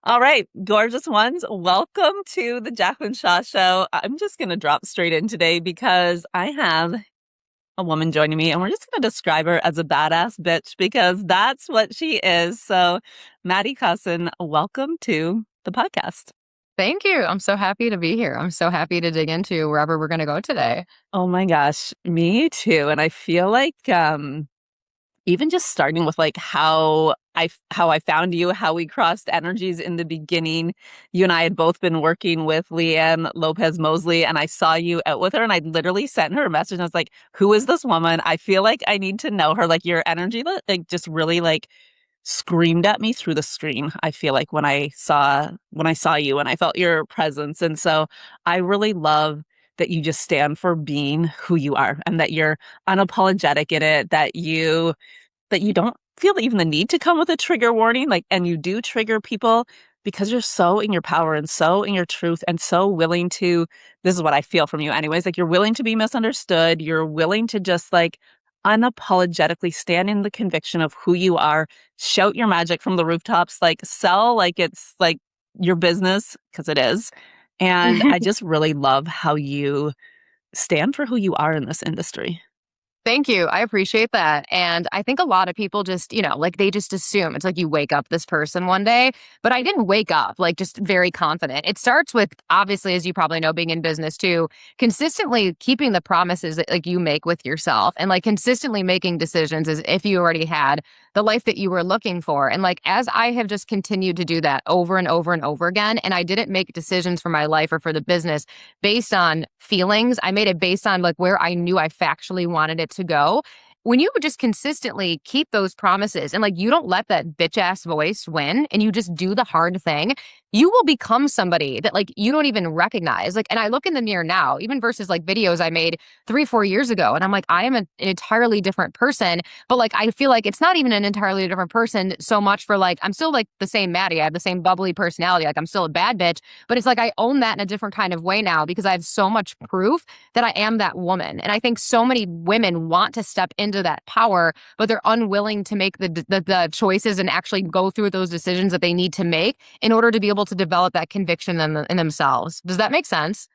All right, gorgeous ones. Welcome to the Jaclyn Shaw Show. I'm just going to drop straight in today because I have a woman joining me, and we're just going to describe her as a badass bitch because that's what she is. So, Maddie Kossin, welcome to the podcast. Thank you. I'm so happy to be here. I'm so happy to dig into wherever we're going to go today. Oh my gosh, me too. And I feel like even just starting with like how I found you, how we crossed energies in the beginning. You and I had both been working with Leanne Lopez Mosley, and I saw you out with her, and I literally sent her a message. And I was like, "Who is this woman? I feel like I need to know her." Like your energy, like just really like screamed at me through the screen. I feel like when I saw you, and I felt your presence, and so I really love that you just stand for being who you are and that you're unapologetic in it, that you don't feel even the need to come with a trigger warning, like, and you do trigger people because you're so in your power and so in your truth and so willing to, this is what I feel from you anyways, like you're willing to be misunderstood. You're willing to just like unapologetically stand in the conviction of who you are, shout your magic from the rooftops, like sell like it's like your business, because it is. And I just really love how you stand for who you are in this industry. Thank you. I appreciate that. And I think a lot of people just, like they just assume it's like you wake up this person one day, but I didn't wake up like just very confident. It starts with, obviously, as you probably know, being in business too, consistently keeping the promises that like you make with yourself and like consistently making decisions as if you already had the life that you were looking for. And like, as I have just continued to do that over and over and over again, and I didn't make decisions for my life or for the business based on feelings. I made it based on like where I knew I factually wanted it to go. When you would just consistently keep those promises and like you don't let that bitch ass voice win and you just do the hard thing, you will become somebody that like you don't even recognize. Like, and I look in the mirror now, even versus like videos I made 3, 4 years ago, and I'm like, I am an entirely different person. But like, I feel like it's not even an entirely different person so much for like, I'm still like the same Maddie. I have the same bubbly personality. Like, I'm still a bad bitch, but it's like I own that in a different kind of way now because I have so much proof that I am that woman. And I think so many women want to step into that power, but they're unwilling to make the choices and actually go through those decisions that they need to make in order to be able to develop that conviction in themselves. Does that make sense?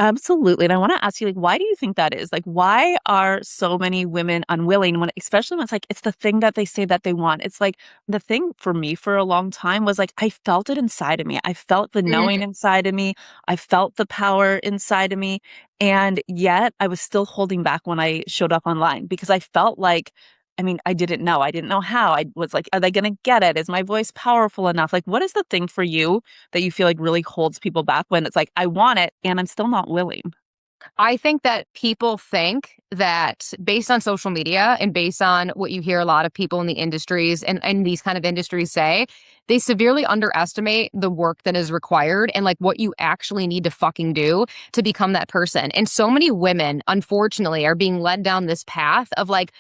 Absolutely. And I want to ask you, like, why do you think that is? Like, why are so many women unwilling when, especially when it's like, it's the thing that they say that they want? It's like the thing for me for a long time was like, I felt it inside of me. I felt the knowing inside of me. I felt the power inside of me. And yet I was still holding back when I showed up online because I felt like, I mean, I didn't know. I didn't know how. I was like, are they going to get it? Is my voice powerful enough? Like, what is the thing for you that you feel like really holds people back when it's like, I want it and I'm still not willing? I think that people think that based on social media and based on what you hear a lot of people in the industries and these kind of industries say, they severely underestimate the work that is required and like what you actually need to fucking do to become that person. And so many women, unfortunately, are being led down this path of like,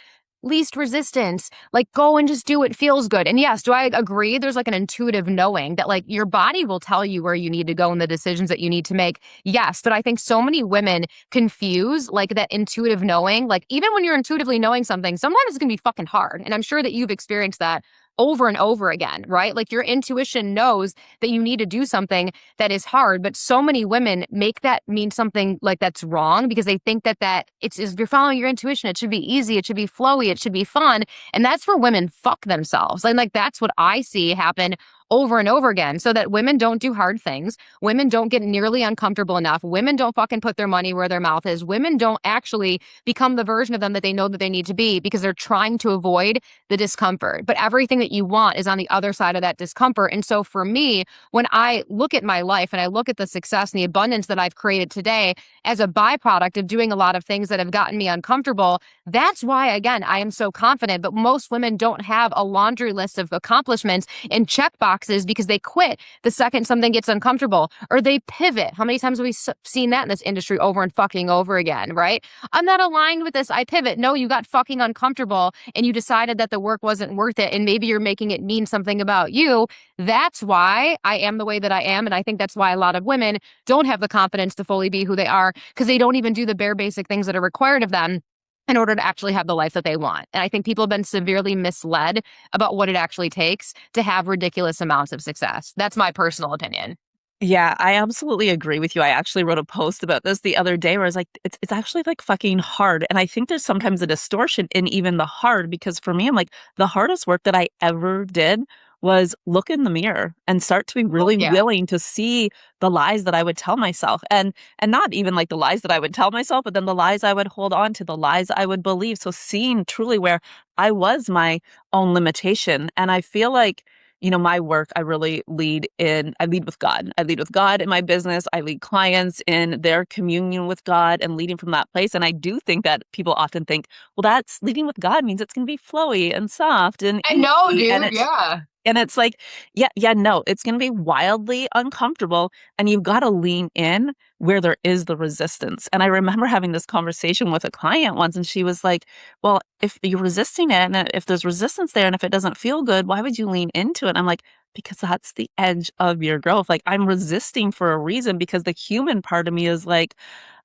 least resistance, like go and just do it feels good. And yes, do I agree? There's like an intuitive knowing that like your body will tell you where you need to go and the decisions that you need to make. Yes, but I think so many women confuse like that intuitive knowing. Like even when you're intuitively knowing something, sometimes it's gonna be fucking hard. And I'm sure that you've experienced that over and over again, right? Like your intuition knows that you need to do something that is hard, but so many women make that mean something like that's wrong because they think that it's if you're following your intuition, it should be easy, it should be flowy, it should be fun, and that's where women fuck themselves. And like that's what I see happen over and over again, so that women don't do hard things, women don't get nearly uncomfortable enough, women don't fucking put their money where their mouth is, women don't actually become the version of them that they know that they need to be because they're trying to avoid the discomfort. But everything that you want is on the other side of that discomfort. And so for me, when I look at my life and I look at the success and the abundance that I've created today as a byproduct of doing a lot of things that have gotten me uncomfortable, that's why, again, I am so confident. But most women don't have a laundry list of accomplishments and check boxes because they quit the second something gets uncomfortable or they pivot. How many times have we seen that in this industry over and fucking over again, right? I'm not aligned with this. I pivot. No, you got fucking uncomfortable and you decided that the work wasn't worth it. And maybe you're making it mean something about you. That's why I am the way that I am. And I think that's why a lot of women don't have the confidence to fully be who they are because they don't even do the bare basic things that are required of them. in order to actually have the life that they want. And I think people have been severely misled about what it actually takes to have ridiculous amounts of success. That's my personal opinion. Yeah, I absolutely agree with you. I actually wrote a post about this the other day where I was like, it's actually like fucking hard. And I think there's sometimes a distortion in even the hard because for me, I'm like, the hardest work that I ever did was look in the mirror and start to be Oh, really yeah. willing to see the lies that I would tell myself. And not even like the lies that I would tell myself, but then the lies I would hold on to, the lies I would believe. So seeing truly where I was my own limitation. And I feel like my work, I lead with God. I lead with God in my business. I lead clients in their communion with God and leading from that place. And I do think that people often think, well, that's leading with God means it's going to be flowy and soft and I know, easy. dude. Yeah. And it's like, yeah, no, it's going to be wildly uncomfortable. And you've got to lean in where there is the resistance. And I remember having this conversation with a client once, and she was like, well, if you're resisting it and if there's resistance there and if it doesn't feel good, why would you lean into it? I'm like, because that's the edge of your growth. Like, I'm resisting for a reason because the human part of me is like,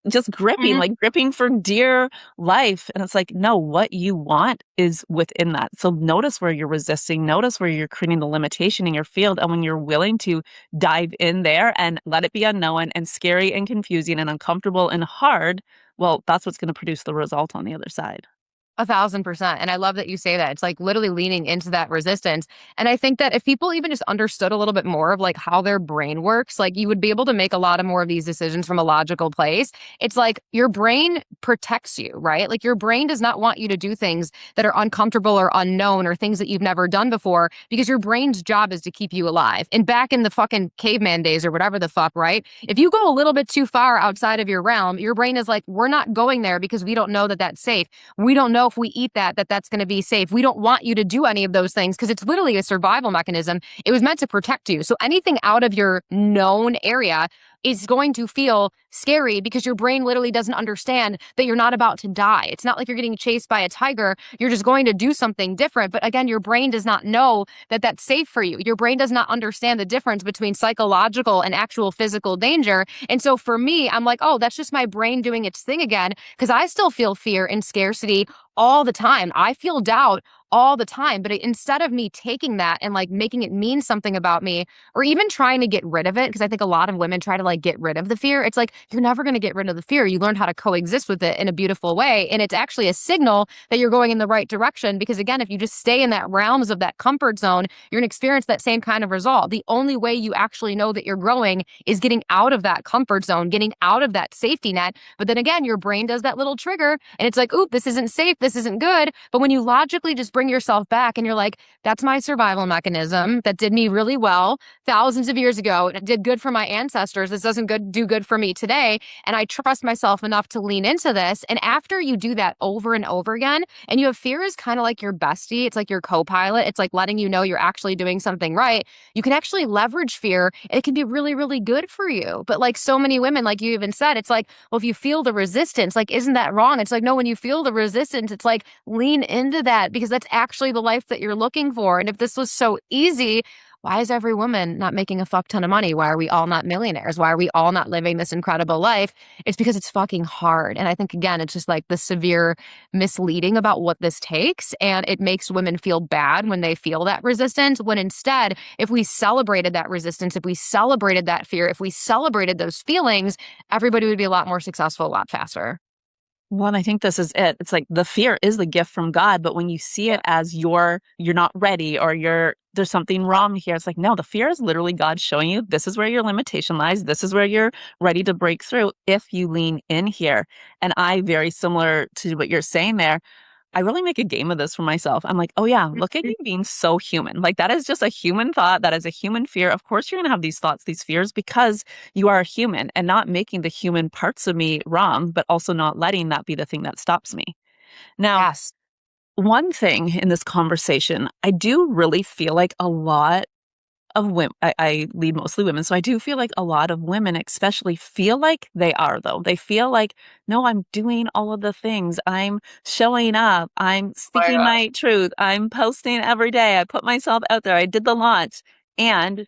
just gripping, Mhm. like gripping for dear life. And it's like, no, what you want is within that. So notice where you're resisting, notice where you're creating the limitation in your field. And when you're willing to dive in there and let it be unknown and scary and confusing and uncomfortable and hard, well, that's what's going to produce the result on the other side. 1,000%. And I love that you say that. It's like literally leaning into that resistance. And I think that if people even just understood a little bit more of like how their brain works, like you would be able to make a lot of more of these decisions from a logical place. It's like your brain protects you, right? Like your brain does not want you to do things that are uncomfortable or unknown or things that you've never done before because your brain's job is to keep you alive. And back in the fucking caveman days or whatever the fuck, right? If you go a little bit too far outside of your realm, your brain is like, we're not going there because we don't know that that's safe. We don't know if we eat that's going to be safe. We don't want you to do any of those things because it's literally a survival mechanism. It was meant to protect you. So anything out of your known area is going to feel scary because your brain literally doesn't understand that you're not about to die. It's not like you're getting chased by a tiger. You're just going to do something different. But again, your brain does not know that that's safe for you. Your brain does not understand the difference between psychological and actual physical danger. And so for me, I'm like, oh, that's just my brain doing its thing again because I still feel fear and scarcity all the time. I feel doubt all the time. But instead of me taking that and like making it mean something about me or even trying to get rid of it, because I think a lot of women try to like get rid of the fear. It's like, you're never going to get rid of the fear. You learn how to coexist with it in a beautiful way. And it's actually a signal that you're going in the right direction. Because again, if you just stay in that realms of that comfort zone, you're going to experience that same kind of result. The only way you actually know that you're growing is getting out of that comfort zone, getting out of that safety net. But then again, your brain does that little trigger and it's like, oop, this isn't safe. This isn't good. But when you logically just bring yourself back and you're like, that's my survival mechanism that did me really well thousands of years ago. It did good for my ancestors. This doesn't do good for me today. And I trust myself enough to lean into this. And after you do that over and over again, and you have fear is kind of like your bestie, it's like your co-pilot. It's like letting you know you're actually doing something right. You can actually leverage fear. And it can be really, really good for you. But like so many women, like you even said, it's like, well, if you feel the resistance, like, isn't that wrong? It's like, no, when you feel the resistance, it's like lean into that because that's actually the life that you're looking for. And if this was so easy, why is every woman not making a fuck ton of money? Why are we all not millionaires? Why are we all not living this incredible life? It's because it's fucking hard. And I think, again, it's just like the severe misleading about what this takes. And it makes women feel bad when they feel that resistance. When instead, if we celebrated that resistance, if we celebrated that fear, if we celebrated those feelings, everybody would be a lot more successful, a lot faster. Well, and I think this is it. It's like the fear is the gift from God, but when you see it Yeah. as you're not ready or there's something wrong here, it's like, no, the fear is literally God showing you this is where your limitation lies. This is where you're ready to break through if you lean in here. And I, very similar to what you're saying there, I really make a game of this for myself. I'm like, oh yeah, look at you being so human. Like that is just a human thought. That is a human fear. Of course, you're going to have these thoughts, these fears, because you are a human and not making the human parts of me wrong, but also not letting that be the thing that stops me. Now, Yes. one thing in this conversation, I do really feel like a lot of women, I lead mostly women, so I do feel like a lot of women especially feel like they are though. They feel like, no, I'm doing all of the things. I'm showing up. I'm speaking my truth. I'm posting every day. I put myself out there. I did the launch. And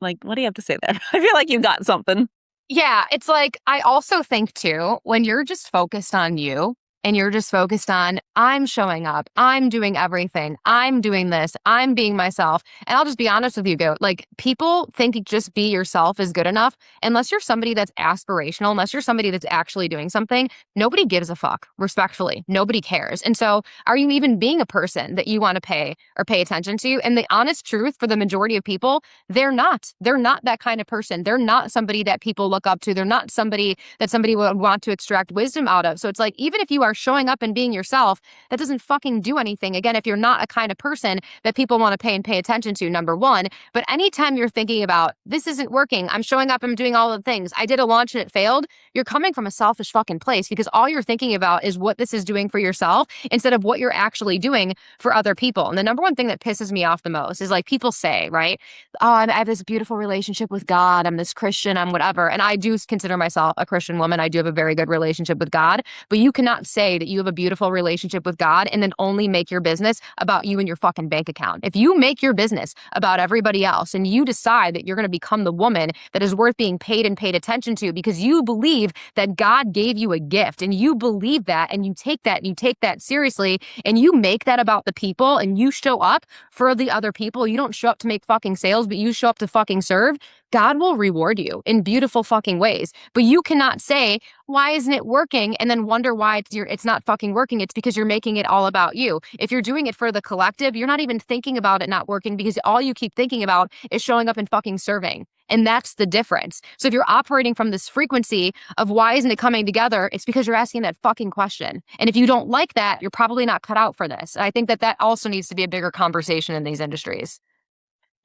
like, what do you have to say there? I feel like you got something. Yeah, it's like I also think too, when you're just focused on you and you're just focused on, I'm showing up, I'm doing everything, I'm doing this, I'm being myself. And I'll just be honest with you, Goat. Like, people think just be yourself is good enough. Unless you're somebody that's aspirational, unless you're somebody that's actually doing something, nobody gives a fuck, respectfully. Nobody cares. And so, are you even being a person that you want to pay or pay attention to? And the honest truth for the majority of people, they're not. They're not that kind of person. They're not somebody that people look up to. They're not somebody that somebody would want to extract wisdom out of. So it's like, even if you are showing up and being yourself, that doesn't fucking do anything. Again, if you're not a kind of person that people want to pay and pay attention to, number one. But anytime you're thinking about, this isn't working, I'm showing up, I'm doing all the things, I did a launch and it failed, you're coming from a selfish fucking place, because all you're thinking about is what this is doing for yourself instead of what you're actually doing for other people. And the number one thing that pisses me off the most is, like, people say, right? Oh, I have this beautiful relationship with God, I'm this Christian, I'm whatever. And I do consider myself a Christian woman. I do have a very good relationship with God. But you cannot say that you have a beautiful relationship with God and then only make your business about you and your fucking bank account. If you make your business about everybody else and you decide that you're going to become the woman that is worth being paid and paid attention to because you believe that God gave you a gift, and you believe that, and you take that and you take that seriously, and you make that about the people, and you show up for the other people, you don't show up to make fucking sales, but you show up to fucking serve, God will reward you in beautiful fucking ways. But you cannot say, why isn't it working? And then wonder why it's not fucking working. It's because you're making it all about you. If you're doing it for the collective, you're not even thinking about it not working, because all you keep thinking about is showing up and fucking serving. And that's the difference. So if you're operating from this frequency of why isn't it coming together, it's because you're asking that fucking question. And if you don't like that, you're probably not cut out for this. And I think that that also needs to be a bigger conversation in these industries.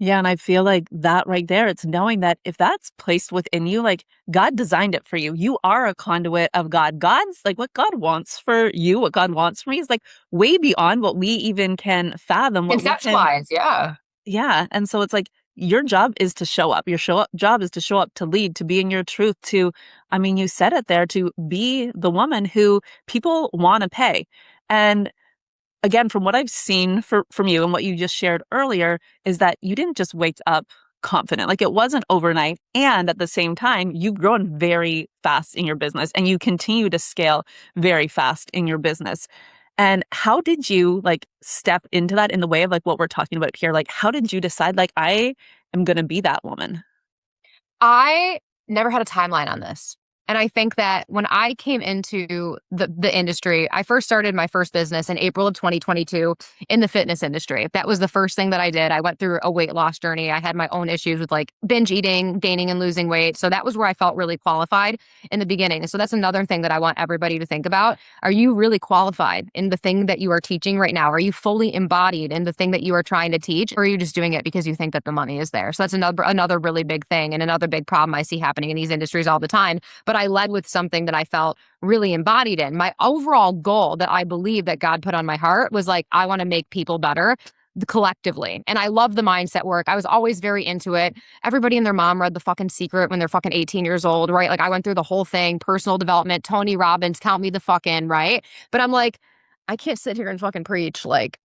Yeah, and I feel like that right there, it's knowing that if that's placed within you, like, God designed it for you. You are a conduit of God. God's like, what God wants for you, what God wants for me is like way beyond what we even can fathom, what we can. Conceptualize, yeah. Yeah. And so it's like your job is to show up. Your job is to show up, to lead, to be in your truth, to, I mean, you said it there, to be the woman who people want to pay. And again, from what I've seen from you and what you just shared earlier, is that you didn't just wake up confident. Like, it wasn't overnight. And at the same time, you've grown very fast in your business and you continue to scale very fast in your business. And how did you like step into that in the way of like what we're talking about here? Like, how did you decide, like, I am going to be that woman? I never had a timeline on this. And I think that when I came into the industry, I first started my first business in April of 2022 in the fitness industry. That was the first thing that I did. I went through a weight loss journey. I had my own issues with like binge eating, gaining and losing weight. So that was where I felt really qualified in the beginning. So that's another thing that I want everybody to think about. Are you really qualified in the thing that you are teaching right now? Are you fully embodied in the thing that you are trying to teach? Or are you just doing it because you think that the money is there? So that's another really big thing, and another big problem I see happening in these industries all the time. But I led with something that I felt really embodied in. My overall goal that I believe that God put on my heart was like, I want to make people better collectively. And I love the mindset work. I was always very into it. Everybody and their mom read The fucking Secret when they're fucking 18 years old, right? Like, I went through the whole thing, personal development, Tony Robbins, count me the fucking, right? But I'm like, I can't sit here and fucking preach like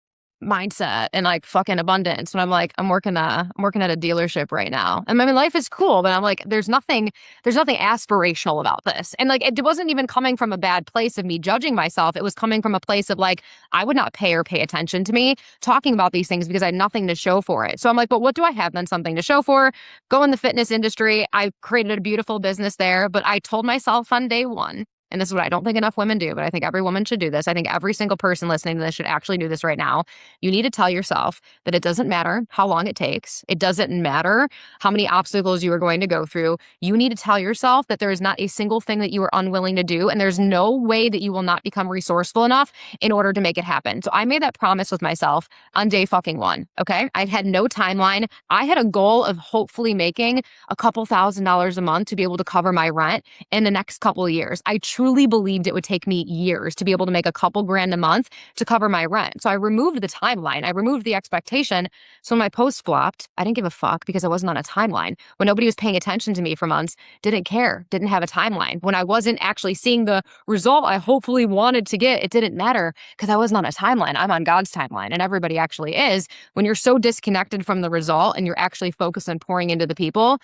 mindset and like fucking abundance when I'm like, I'm working at a dealership right now. And I mean, life is cool, but I'm like, there's nothing aspirational about this. And like, it wasn't even coming from a bad place of me judging myself. It was coming from a place of like, I would not pay attention to me talking about these things because I had nothing to show for it. So I'm like, but what do I have then? Something to show for? Go in the fitness industry. I created a beautiful business there, but I told myself on day one, and this is what I don't think enough women do, but I think every woman should do this. I think every single person listening to this should actually do this right now. You need to tell yourself that it doesn't matter how long it takes. It doesn't matter how many obstacles you are going to go through. You need to tell yourself that there is not a single thing that you are unwilling to do, and there's no way that you will not become resourceful enough in order to make it happen. So I made that promise with myself on day fucking one, okay? I had no timeline. I had a goal of hopefully making a couple $1,000s a month to be able to cover my rent in the next couple of years. I truly believed it would take me years to be able to make a couple grand a month to cover my rent. So I removed the timeline. I removed the expectation. So when my post flopped, I didn't give a fuck because I wasn't on a timeline. When nobody was paying attention to me for months, didn't care, didn't have a timeline. When I wasn't actually seeing the result I hopefully wanted to get, it didn't matter because I wasn't on a timeline. I'm on God's timeline, and everybody actually is. When you're so disconnected from the result and you're actually focused on pouring into the people,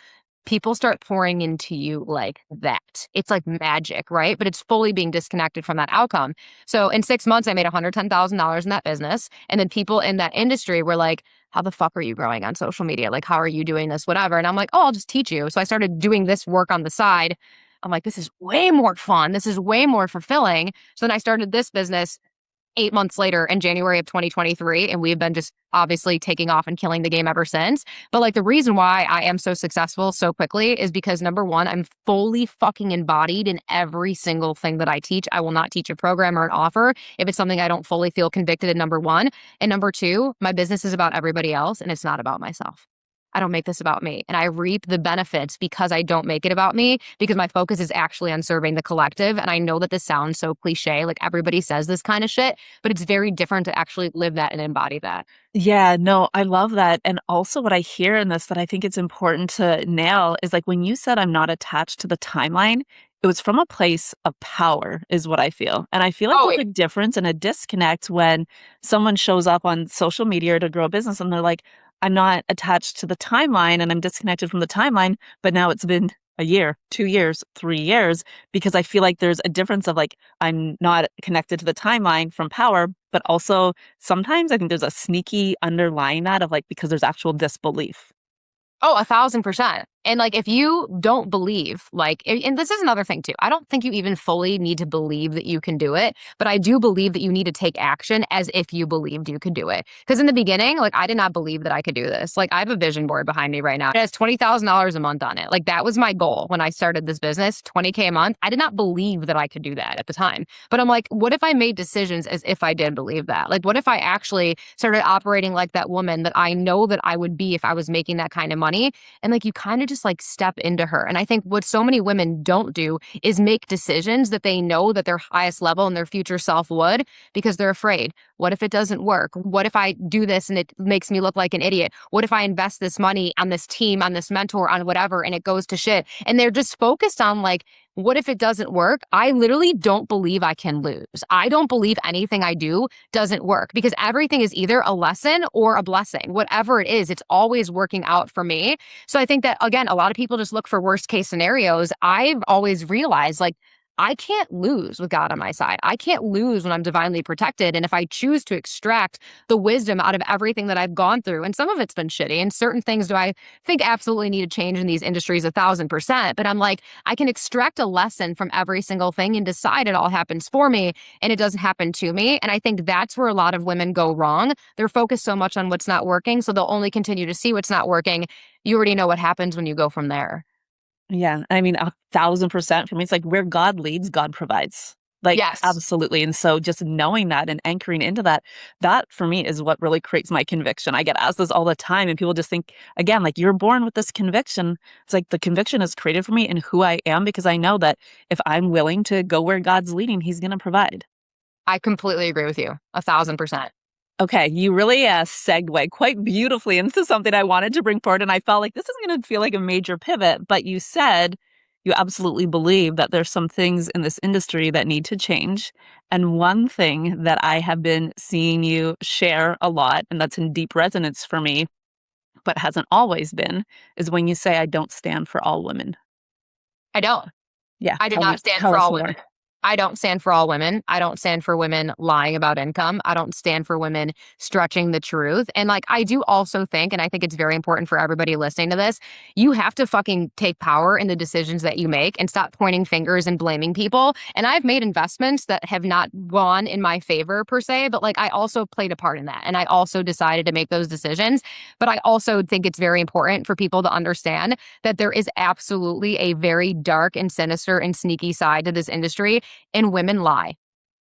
people start pouring into you like that. It's like magic, right? But it's fully being disconnected from that outcome. So in 6 months, I made $110,000 in that business. And then people in that industry were like, how the fuck are you growing on social media? Like, how are you doing this? Whatever. And I'm like, oh, I'll just teach you. So I started doing this work on the side. I'm like, this is way more fun. This is way more fulfilling. So then I started this business 8 months later in January of 2023. And we've been just obviously taking off and killing the game ever since. But like the reason why I am so successful so quickly is because number one, I'm fully fucking embodied in every single thing that I teach. I will not teach a program or an offer if it's something I don't fully feel convicted in, number one. And number two, my business is about everybody else and it's not about myself. I don't make this about me. And I reap the benefits because I don't make it about me, because my focus is actually on serving the collective. And I know that this sounds so cliche, like everybody says this kind of shit, but it's very different to actually live that and embody that. Yeah, no, I love that. And also, what I hear in this that I think it's important to nail is like when you said, I'm not attached to the timeline, it was from a place of power, is what I feel. And I feel like Oh, there's a difference and a disconnect when someone shows up on social media to grow a business and they're like, I'm not attached to the timeline and I'm disconnected from the timeline. But now it's been a year, 2 years, 3 years, because I feel like there's a difference of like, I'm not connected to the timeline from power, but also sometimes I think there's a sneaky underlying that of like because there's actual disbelief. Oh, 1,000%. And like, if you don't believe, like, and this is another thing too. I don't think you even fully need to believe that you can do it, but I do believe that you need to take action as if you believed you could do it. Because in the beginning, like, I did not believe that I could do this. Like, I have a vision board behind me right now. It has $20,000 a month on it. Like, that was my goal when I started this business, 20K a month. I did not believe that I could do that at the time. But I'm like, what if I made decisions as if I did believe that? Like, what if I actually started operating like that woman that I know that I would be if I was making that kind of money? And like, you kind of just like step into her. And I think what so many women don't do is make decisions that they know that their highest level and their future self would, because they're afraid. What if it doesn't work? What if I do this and it makes me look like an idiot? What if I invest this money on this team, on this mentor, on whatever, and it goes to shit? And they're just focused on like, what if it doesn't work? I literally don't believe I can lose. I don't believe anything I do doesn't work, because everything is either a lesson or a blessing. Whatever it is, it's always working out for me. So I think that, again, a lot of people just look for worst case scenarios. I've always realized like, I can't lose with God on my side. I can't lose when I'm divinely protected. And if I choose to extract the wisdom out of everything that I've gone through, and some of it's been shitty, and certain things do I think absolutely need to change in these industries 1,000%. But I'm like, I can extract a lesson from every single thing and decide it all happens for me and it doesn't happen to me. And I think that's where a lot of women go wrong. They're focused so much on what's not working, so they'll only continue to see what's not working. You already know what happens when you go from there. Yeah, I mean, 1,000% for me, it's like where God leads, God provides. Like, Yes. absolutely. And so just knowing that and anchoring into that, that for me is what really creates my conviction. I get asked this all the time, and people just think, again, like you're born with this conviction. It's like the conviction is created for me in who I am because I know that if I'm willing to go where God's leading, He's going to provide. I completely agree with you. 1,000%. Okay, you really segued quite beautifully into something I wanted to bring forward, and I felt like this is going to feel like a major pivot. But you said you absolutely believe that there's some things in this industry that need to change. And one thing that I have been seeing you share a lot, and that's in deep resonance for me, but hasn't always been, is when you say, I don't stand for all women. I don't. Yeah, I do not stand tell for us all women. more. I don't stand for all women. I don't stand for women lying about income. I don't stand for women stretching the truth. And like, I do also think, and I think it's very important for everybody listening to this, you have to fucking take power in the decisions that you make and stop pointing fingers and blaming people. And I've made investments that have not gone in my favor per se, but like, I also played a part in that. And I also decided to make those decisions. But I also think it's very important for people to understand that there is absolutely a very dark and sinister and sneaky side to this industry, and women lie,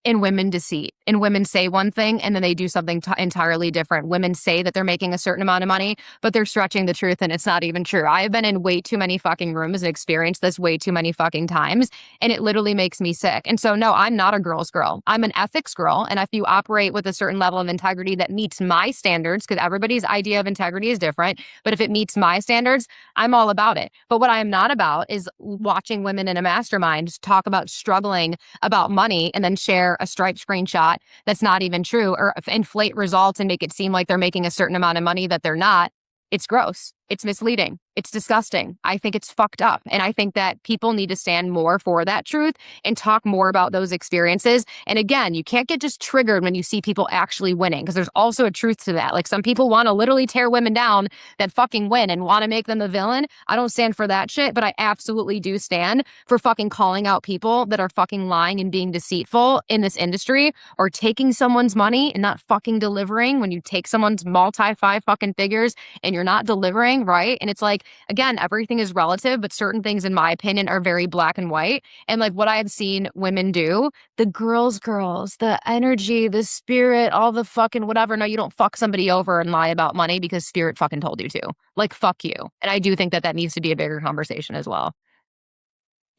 and women deceit, and women say one thing and then they do something entirely different. Women say that they're making a certain amount of money, but they're stretching the truth and it's not even true. I have been in way too many fucking rooms and experienced this way too many fucking times, and it literally makes me sick. And so, no, I'm not a girl's girl. I'm an ethics girl. And if you operate with a certain level of integrity that meets my standards, because everybody's idea of integrity is different, but if it meets my standards, I'm all about it. But what I am not about is watching women in a mastermind talk about struggling about money and then share a Stripe screenshot that's not even true, or inflate results and make it seem like they're making a certain amount of money that they're not. It's gross. It's misleading. It's disgusting. I think it's fucked up. And I think that people need to stand more for that truth and talk more about those experiences. And again, you can't get just triggered when you see people actually winning, because there's also a truth to that. Like, some people want to literally tear women down that fucking win and want to make them the villain. I don't stand for that shit, but I absolutely do stand for fucking calling out people that are fucking lying and being deceitful in this industry, or taking someone's money and not fucking delivering. When you take someone's multi five fucking figures and you're not delivering, right? And it's like, again, everything is relative, but certain things, in my opinion, are very black and white. And like what I have seen women do, the girls, the energy, the spirit, all the fucking whatever. No, you don't fuck somebody over and lie about money because spirit fucking told you to. Like, fuck you. And I do think that that needs to be a bigger conversation as well.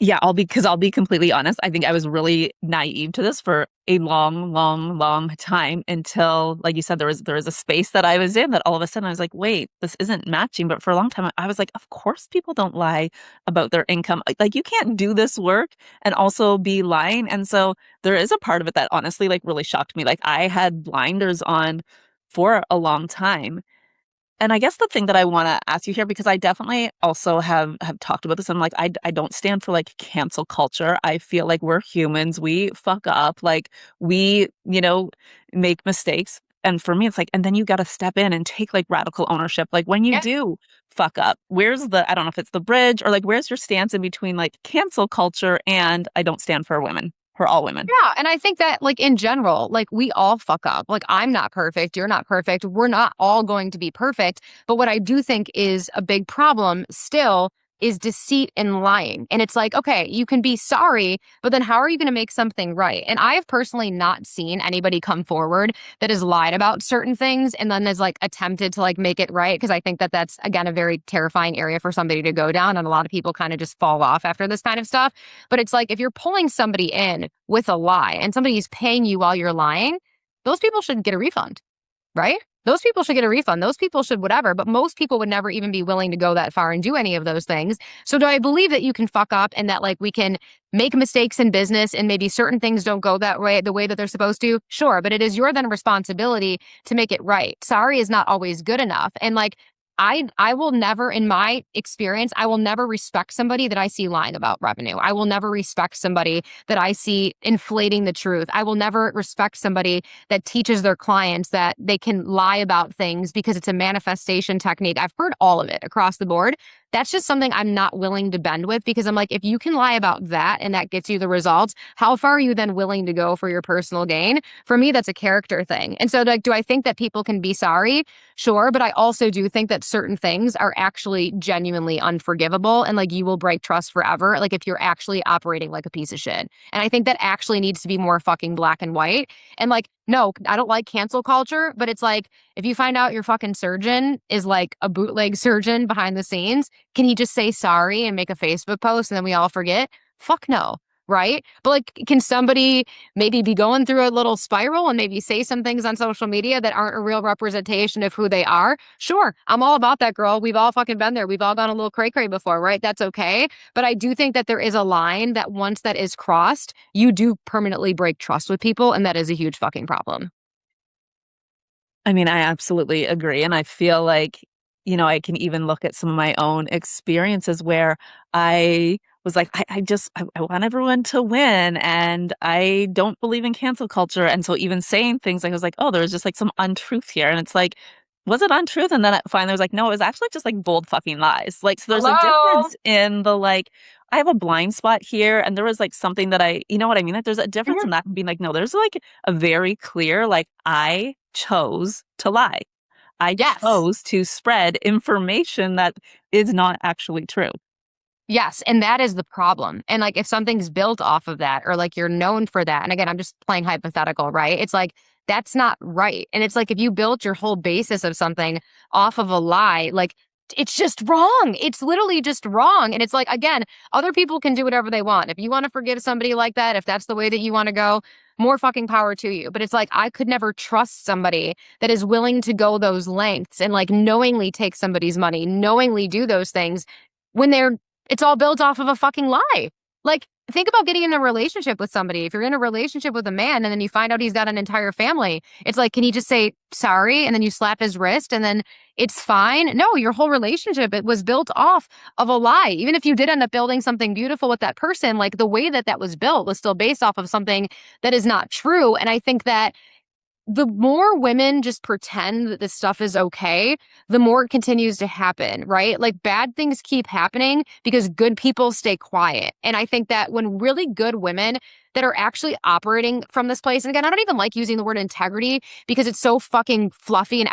Yeah, I'll be completely honest. I think I was really naive to this for a long, long, long time until, like you said, there was a space that I was in that all of a sudden I was like, wait, this isn't matching. But for a long time, I was like, of course people don't lie about their income. Like, you can't do this work and also be lying. And so there is a part of it that honestly like really shocked me. Like, I had blinders on for a long time. And I guess the thing that I want to ask you here, because I definitely also have talked about this, I'm like, I don't stand for like cancel culture. I feel like we're humans. We fuck up. Like, we, make mistakes. And for me, it's like, and then you got to step in and take like radical ownership. Like, when you Yeah. do fuck up, where's I don't know if it's the bridge, or like, where's your stance in between like cancel culture and I don't stand for women, for all women? Yeah, and I think that, like, in general, like, we all fuck up. Like, I'm not perfect, you're not perfect, we're not all going to be perfect. But what I do think is a big problem still is deceit and lying. And it's like, okay, you can be sorry, but then how are you going to make something right? And I have personally not seen anybody come forward that has lied about certain things and then has like attempted to like make it right, because I think that that's, again, a very terrifying area for somebody to go down, and a lot of people kind of just fall off after this kind of stuff. But it's like, if you're pulling somebody in with a lie and somebody's paying you while you're lying, those people should get a refund, right? Those people should get a refund. Those people should whatever, but most people would never even be willing to go that far and do any of those things. So do I believe that you can fuck up and that like we can make mistakes in business and maybe certain things don't go that way, the way that they're supposed to? Sure, but it is your then responsibility to make it right. Sorry is not always good enough. And like, I will never, in my experience, I will never respect somebody that I see lying about revenue. I will never respect somebody that I see inflating the truth. I will never respect somebody that teaches their clients that they can lie about things because it's a manifestation technique. I've heard all of it across the board. That's just something I'm not willing to bend with, because I'm like, if you can lie about that and that gets you the results, how far are you then willing to go for your personal gain? For me, that's a character thing. And so, like, do I think that people can be sorry? Sure. But I also do think that certain things are actually genuinely unforgivable, and like, you will break trust forever. Like, if you're actually operating like a piece of shit. And I think that actually needs to be more fucking black and white. And like, no, I don't like cancel culture, but it's like, if you find out your fucking surgeon is like a bootleg surgeon behind the scenes, can he just say sorry and make a Facebook post and then we all forget? Fuck no. Right. But like, can somebody maybe be going through a little spiral and maybe say some things on social media that aren't a real representation of who they are? Sure. I'm all about that, girl. We've all fucking been there. We've all gone a little cray cray before, right? That's okay. But I do think that there is a line that once that is crossed, you do permanently break trust with people. And that is a huge fucking problem. I mean, I absolutely agree. And I feel like, I can even look at some of my own experiences where I was like, I want everyone to win. And I don't believe in cancel culture. And so even saying things like, I was like, oh, there's just like some untruth here. And it's like, was it untruth? And then I finally was like, no, it was actually just like bold fucking lies. Like, so there's a Hello. difference in the like, I have a blind spot here. And there was like something that you know what I mean? Like, there's a difference in Mhm. that and being like, no, there's like a very clear, like, I chose to lie. I Yes. chose to spread information that is not actually true. Yes, and that is the problem. And like, if something's built off of that, or like you're known for that, and again, I'm just playing hypothetical, right? It's like, that's not right. And it's like, if you built your whole basis of something off of a lie, like, it's just wrong. It's literally just wrong. And it's like, again, other people can do whatever they want. If you want to forgive somebody like that, if that's the way that you want to go, more fucking power to you. But it's like, I could never trust somebody that is willing to go those lengths and like knowingly take somebody's money, knowingly do those things when they're it's all built off of a fucking lie. Like, think about getting in a relationship with somebody. If you're in a relationship with a man and then you find out he's got an entire family, it's like, can he just say sorry and then you slap his wrist and then it's fine? No, your whole relationship, it was built off of a lie. Even if you did end up building something beautiful with that person, like the way that that was built was still based off of something that is not true. And I think that the more women just pretend that this stuff is okay, the more it continues to happen, right? Like bad things keep happening because good people stay quiet. And I think that when really good women that are actually operating from this place, and again, I don't even like using the word integrity because it's so fucking fluffy and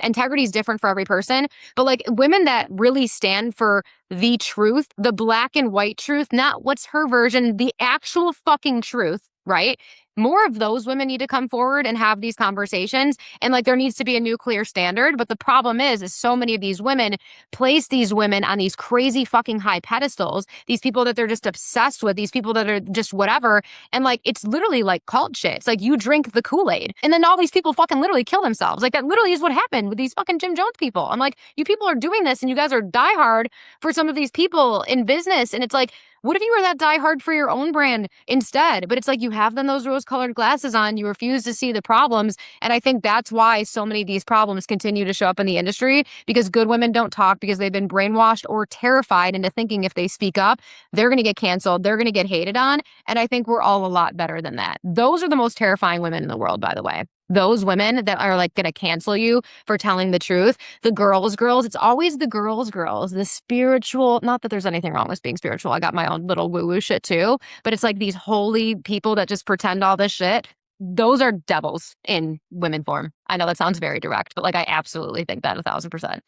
integrity is different for every person. But like women that really stand for the truth, the black and white truth, not what's her version, the actual fucking truth, right? More of those women need to come forward and have these conversations. And like there needs to be a new clear standard. But the problem is so many of these women place these women on these crazy fucking high pedestals, these people that they're just obsessed with, these people that are just whatever. And like it's literally like cult shit. It's like you drink the Kool-Aid. And then all these people fucking literally kill themselves. Like that literally is what happened with these fucking Jim Jones people. I'm like, you people are doing this and you guys are diehard for some of these people in business. And it's like, what if you were that diehard for your own brand instead? But it's like you have then those rose-colored glasses on, you refuse to see the problems. And I think that's why so many of these problems continue to show up in the industry because good women don't talk because they've been brainwashed or terrified into thinking if they speak up, they're going to get canceled, they're going to get hated on. And I think we're all a lot better than that. Those are the most terrifying women in the world, by the way. Those women that are like going to cancel you for telling the truth, the girls, it's always the girls, the spiritual, not that there's anything wrong with being spiritual. I got my own little woo woo shit too, but it's like these holy people that just pretend all this shit. Those are devils in women form. I know that sounds very direct, but like I absolutely think that 1,000%.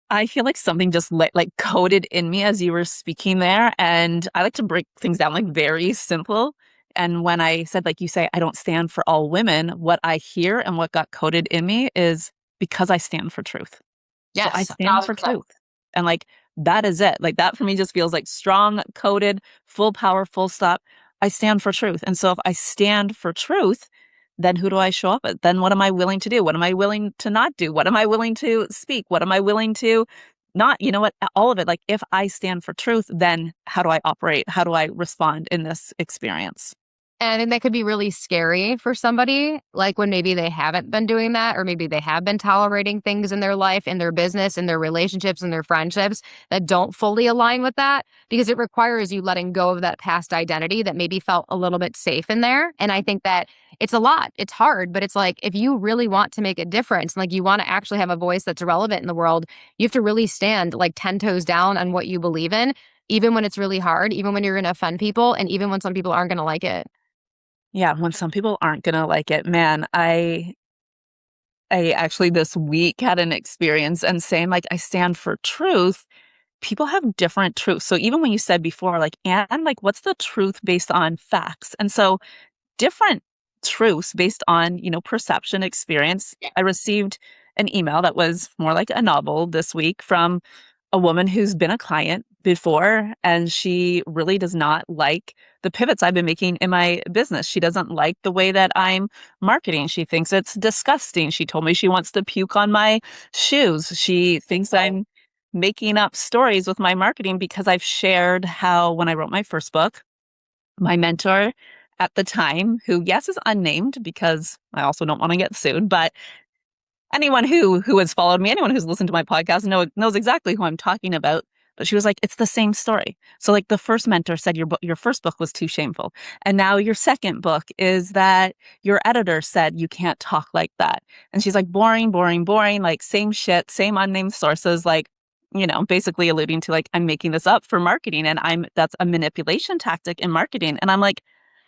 I feel like something just like coded in me as you were speaking there. And I like to break things down like very simple. And when I said, like you say, I don't stand for all women, what I hear and what got coded in me is because I stand for truth. So I Yes, stand for 1,000%. truth. And like that is it. Like that for me just feels like strong, coded, full power, full stop. I stand for truth. And so if I stand for truth, then who do I show up at? Then what am I willing to do? What am I willing to not do? What am I willing to speak? What am I willing to not? You know what? All of it. Like if I stand for truth, then how do I operate? How do I respond in this experience? And that could be really scary for somebody, like when maybe they haven't been doing that, or maybe they have been tolerating things in their life, in their business, in their relationships, in their friendships that don't fully align with that, because it requires you letting go of that past identity that maybe felt a little bit safe in there. And I think that it's a lot, it's hard, but it's like if you really want to make a difference, like you want to actually have a voice that's relevant in the world, you have to really stand like 10 toes down on what you believe in, even when it's really hard, even when you're going to offend people, and even when some people aren't going to like it. Yeah, when some people aren't gonna like it, man, I actually this week had an experience and saying like I stand for truth. People have different truths. So even when you said before, like, and like, what's the truth based on facts? And so different truths based on, perception, experience. I received an email that was more like a novel this week from a woman who's been a client before, and she really does not like the pivots I've been making in my business. She doesn't like the way that I'm marketing. She thinks it's disgusting. She told me she wants to puke on my shoes. She thinks I'm making up stories with my marketing because I've shared how when I wrote my first book, my mentor at the time, who, yes, is unnamed because I also don't want to get sued, but anyone who has followed me, anyone who's listened to my podcast knows exactly who I'm talking about. But she was like, it's the same story. So like the first mentor said your first book was too shameful. And now your second book is that your editor said you can't talk like that. And she's like, boring, boring, boring, like same shit, same unnamed sources, like, basically alluding to like, I'm making this up for marketing and that's a manipulation tactic in marketing. And I'm like,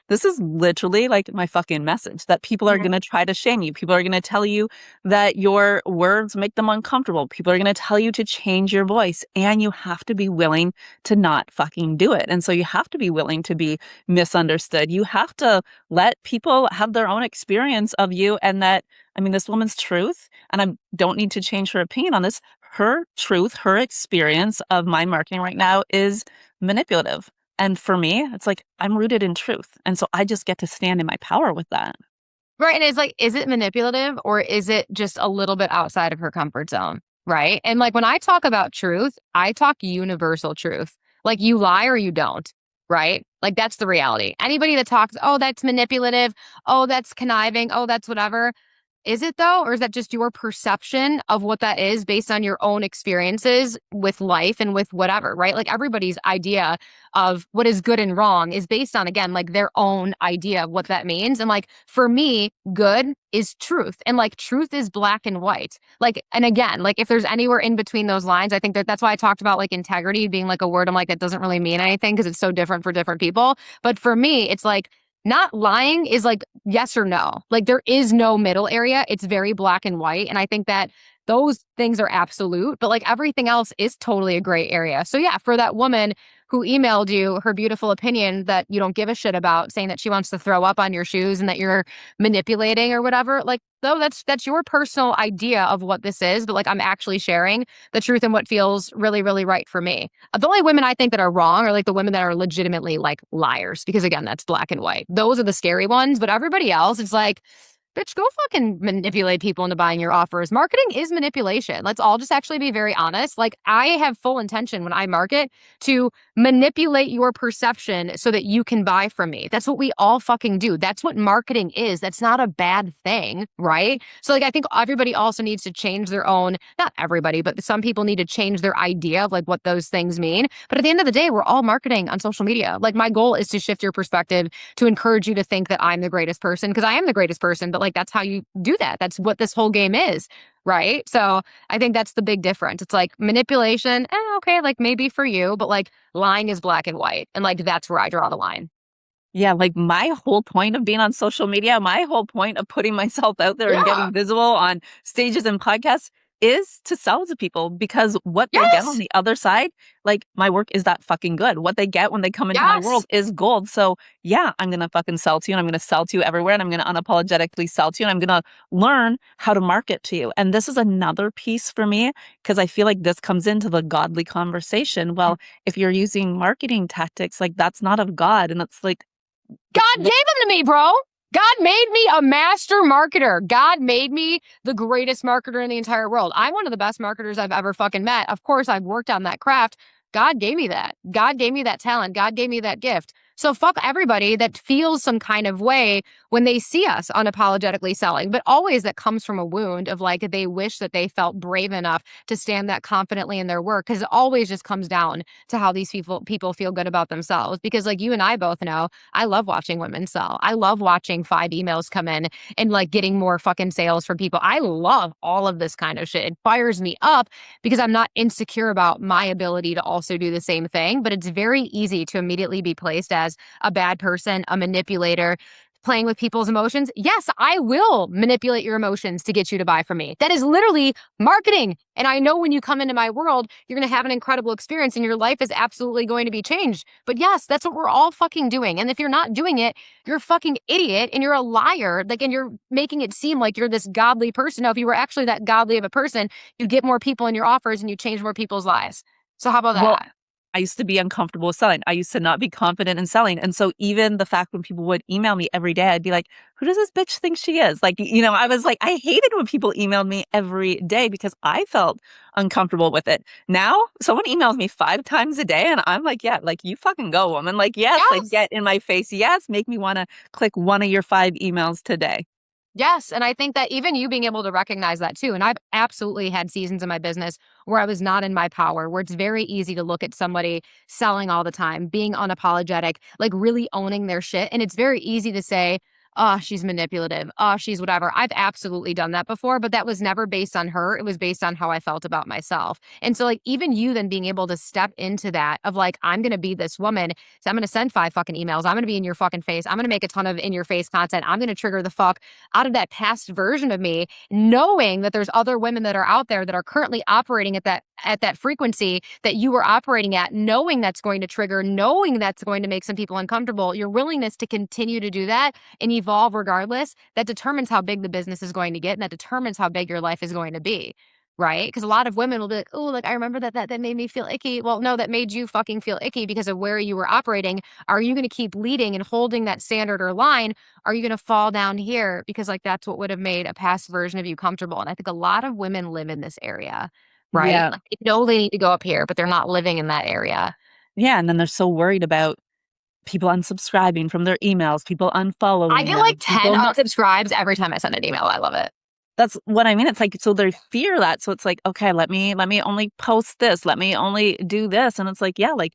this is literally like my fucking message that people are going to try to shame you. People are going to tell you that your words make them uncomfortable. People are going to tell you to change your voice, and you have to be willing to not fucking do it. And so you have to be willing to be misunderstood. You have to let people have their own experience of you, and that, I mean, this woman's truth, and I don't need to change her opinion on this. Her truth, her experience of my marketing right now is manipulative. And for me, it's like I'm rooted in truth. And so I just get to stand in my power with that. Right. And it's like, is it manipulative or is it just a little bit outside of her comfort zone? Right. And like when I talk about truth, I talk universal truth. Like you lie or you don't. Right. Like that's the reality. Anybody that talks, oh, that's manipulative, oh, that's conniving, oh, that's whatever. Is it though? Or is that just your perception of what that is based on your own experiences with life and with whatever, right? Like everybody's idea of what is good and wrong is based on, again, like their own idea of what that means. And like for me, good is truth. And like truth is black and white. Like, and again, like if there's anywhere in between those lines, I think that that's why I talked about like integrity being like a word. I'm like, that doesn't really mean anything because it's so different for different people. But for me, it's like, not lying is like yes or no. Like there is no middle area. It's very black and white. And I think that those things are absolute, but like everything else is totally a gray area. So yeah, for that woman who emailed you her beautiful opinion that you don't give a shit about, saying that she wants to throw up on your shoes and that you're manipulating or whatever, like though that's your personal idea of what this is, but like I'm actually sharing the truth and what feels really, really right for me. The only women I think that are wrong are like the women that are legitimately like liars, because again, that's black and white. Those are the scary ones, but everybody else, it's like, bitch, go fucking manipulate people into buying your offers. Marketing is manipulation. Let's all just actually be very honest. Like, I have full intention when I market to manipulate your perception so that you can buy from me. That's what we all fucking do. That's what marketing is. That's not a bad thing, right? So, like, I think everybody also needs to change their own, not everybody, but some people need to change their idea of like what those things mean. But at the end of the day, we're all marketing on social media. Like, my goal is to shift your perspective to encourage you to think that I'm the greatest person, because I am the greatest person, but like that's how you do that. That's what this whole game is, right? So I think that's the big difference. It's like manipulation, okay, like maybe for you, but like lying is black and white. And like that's where I draw the line. Yeah, like my whole point of being on social media, my whole point of putting myself out there and Yeah. getting visible on stages and podcasts is to sell to people, because what they get on Yes. the other side, like my work is that fucking good. What they get when they come into my Yes. world is gold. So yeah, I'm gonna fucking sell to you, and I'm gonna sell to you everywhere, and I'm gonna unapologetically sell to you, and I'm gonna learn how to market to you. And this is another piece for me, because I feel like this comes into the godly conversation. Well, if you're using marketing tactics, like that's not of God, and it's like God gave what. them to me, bro. God made me a master marketer. God made me the greatest marketer in the entire world. I'm one of the best marketers I've ever fucking met. Of course, I've worked on that craft. God gave me that. God gave me that talent. God gave me that gift. So fuck everybody that feels some kind of way when they see us unapologetically selling, but always that comes from a wound of like they wish that they felt brave enough to stand that confidently in their work, because it always just comes down to how these people feel good about themselves. Because like you and I both know, I love watching women sell. I love watching 5 emails come in and like getting more fucking sales from people. I love all of this kind of shit. It fires me up because I'm not insecure about my ability to also do the same thing. But it's very easy to immediately be placed as a bad person, a manipulator, playing with people's emotions. Yes, I will manipulate your emotions to get you to buy from me. That is literally marketing. And I know when you come into my world, you're going to have an incredible experience and your life is absolutely going to be changed. But yes, that's what we're all fucking doing. And if you're not doing it, you're a fucking idiot and you're a liar. Like, and you're making it seem like you're this godly person. Now, if you were actually that godly of a person, you'd get more people in your offers and you change more people's lives. So how about Well, that? I used to be uncomfortable with selling. I used to not be confident in selling. And so even the fact when people would email me every day, I'd be like, who does this bitch think she is? Like, I was like, I hated when people emailed me every day because I felt uncomfortable with it. Now, someone emails me 5 times a day and I'm like, yeah, like you fucking go, woman. Like, yes, like Yes. get in my face. Yes, make me want to click one of your 5 emails today. Yes. And I think that even you being able to recognize that too. And I've absolutely had seasons in my business where I was not in my power, where it's very easy to look at somebody selling all the time, being unapologetic, like really owning their shit. And it's very easy to say, oh, she's manipulative. Oh, she's whatever. I've absolutely done that before, but that was never based on her. It was based on how I felt about myself. And so, like, even you then being able to step into that of like, I'm going to be this woman. So I'm going to send 5 fucking emails. I'm going to be in your fucking face. I'm going to make a ton of in your face content. I'm going to trigger the fuck out of that past version of me, knowing that there's other women that are out there that are currently operating at that frequency that you were operating at, knowing that's going to trigger, knowing that's going to make some people uncomfortable. Your willingness to continue to do that and evolve regardless, that determines how big the business is going to get, and that determines how big your life is going to be. Right? Because a lot of women will be like, oh, like I remember that made me feel icky. Well, no, that made you fucking feel icky because of where you were operating. Are you going to keep leading and holding that standard or line? Are you going to fall down here? Because like that's what would have made a past version of you comfortable. And I think a lot of women live in this area, right? Yeah. Like they know they need to go up here, but they're not living in that area. Yeah. And then they're so worried about people unsubscribing from their emails, people I unfollowing get like them, 10 people not. unsubscribes every time I send an email. I love it. That's what I mean. It's like, so they fear that. So it's like, okay, let me only post this. Let me only do this. And it's like, yeah, like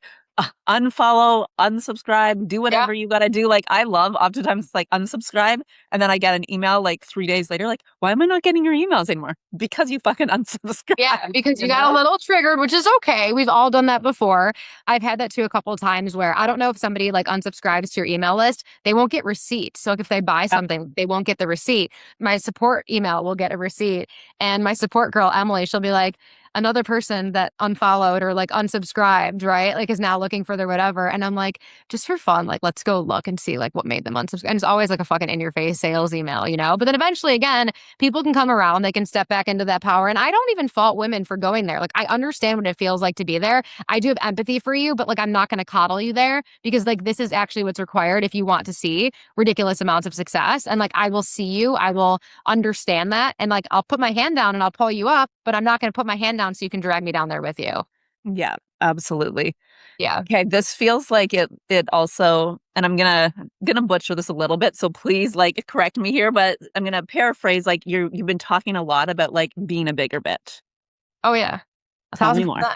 unfollow, unsubscribe, do Yeah. whatever you got to do. Like I love oftentimes it's like unsubscribe. And then I get an email like 3 days later, like, why am I not getting your emails anymore? Because you fucking Yeah, unsubscribe, because you you got a know? little triggered, which is okay. We've all done that before. I've had that too a couple of times where I don't know if somebody like unsubscribes to your email list, they won't get receipts. So like, if they buy Yep. something, they won't get the receipt. My support email will get a receipt. And my support girl, Emily, she'll be like, another person that unfollowed or like unsubscribed, right? Like is now looking for their whatever. And I'm like, just for fun, like let's go look and see like what made them unsubscribe. And it's always like a fucking in your face sales email, you know? But then eventually again, people can come around, they can step back into that power. And I don't even fault women for going there. Like, I understand what it feels like to be there. I do have empathy for you, but like, I'm not going to coddle you there because like, this is actually what's required if you want to see ridiculous amounts of success. And like, I will see you, I will understand that. And like, I'll put my hand down and I'll pull you up, but I'm not going to put my hand down so you can drag me down there with you. Yeah, absolutely. Yeah. Okay, this feels like it also, and I'm gonna butcher this a little bit, so please like correct me here, but I'm gonna paraphrase like you've been talking a lot about like being a bigger bitch. Oh, yeah. Tell me more. 1000%.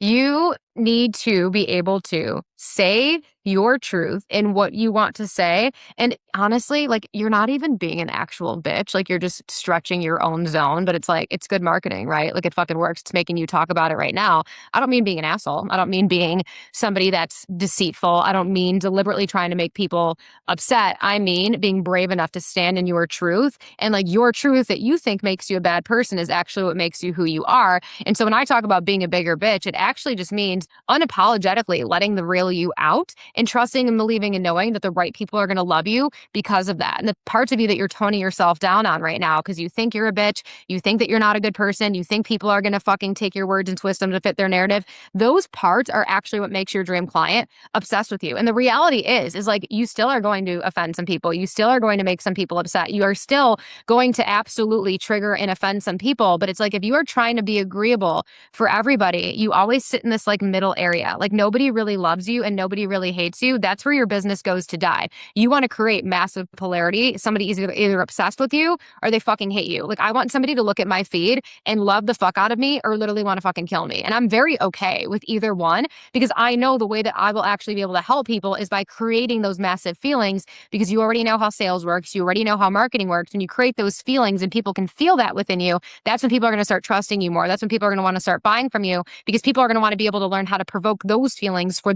You need to be able to say your truth in what you want to say. And honestly, like you're not even being an actual bitch. Like you're just stretching your own zone, but it's like, it's good marketing, right? Like it fucking works. It's making you talk about it right now. I don't mean being an asshole. I don't mean being somebody that's deceitful. I don't mean deliberately trying to make people upset. I mean being brave enough to stand in your truth. And like your truth that you think makes you a bad person is actually what makes you who you are. And so when I talk about being a bigger bitch, it actually just means unapologetically letting the real you out and trusting and believing and knowing that the right people are going to love you because of that. And the parts of you that you're toning yourself down on right now because you think you're a bitch, you think that you're not a good person, you think people are going to fucking take your words and twist them to fit their narrative. Those parts are actually what makes your dream client obsessed with you. And the reality is like you still are going to offend some people. You still are going to make some people upset. You are still going to absolutely trigger and offend some people. But it's like if you are trying to be agreeable for everybody, you always sit in this like middle area. Like nobody really loves you and nobody really hates you. That's where your business goes to die. You want to create massive polarity. Somebody is either obsessed with you or they fucking hate you. Like I want somebody to look at my feed and love the fuck out of me or literally want to fucking kill me. And I'm very okay with either one because I know the way that I will actually be able to help people is by creating those massive feelings because you already know how sales works. You already know how marketing works. When you create those feelings and people can feel that within you, that's when people are going to start trusting you more. That's when people are going to want to start buying from you because people are going to want to be able to learn how to provoke those feelings for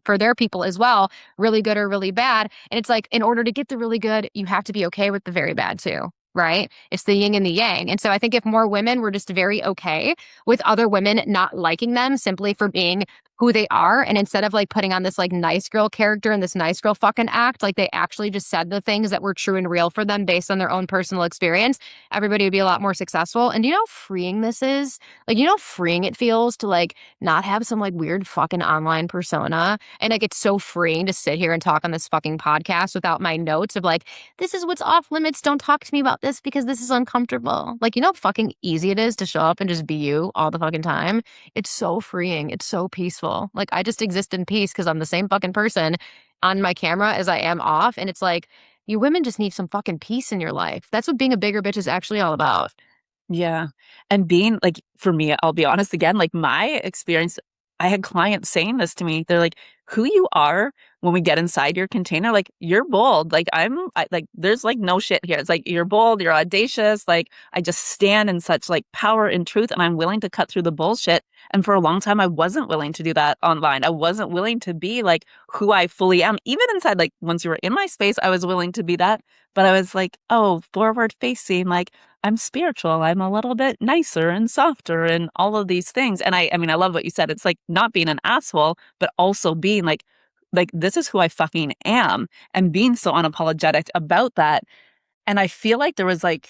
for their people as well, really good or really bad. And it's like in order to get the really good, you have to be okay with the very bad too. Right? It's the yin and the yang. And so I think if more women were just very okay with other women not liking them simply for being who they are, and instead of like putting on this like nice girl character and this nice girl fucking act, like they actually just said the things that were true and real for them based on their own personal experience, everybody would be a lot more successful. And you know how freeing this is? Like, you know how freeing it feels to like not have some like weird fucking online persona. And like it's so freeing to sit here and talk on this fucking podcast without my notes of like, this is what's off limits. Don't talk to me about this because this is uncomfortable. Like, you know how fucking easy it is to show up and just be you all the fucking time? It's so freeing. It's so peaceful. Like, I just exist in peace because I'm the same fucking person on my camera as I am off. And it's like, you women just need some fucking peace in your life. That's what being a bigger bitch is actually all about. Yeah. And being like, for me, I'll be honest again, like my experience, I had clients saying this to me. They're like, who you are when we get inside your container, like you're bold. Like like, there's like no shit here. It's like, you're bold, you're audacious. Like I just stand in such like power and truth and I'm willing to cut through the bullshit. And for a long time, I wasn't willing to do that online. I wasn't willing to be like who I fully am. Even inside, like once you were in my space, I was willing to be that. But I was like, oh, forward facing, like, I'm spiritual. I'm a little bit nicer and softer and all of these things. And I mean, I love what you said. It's like not being an asshole, but also being like this is who I fucking am and being so unapologetic about that. And I feel like there was like,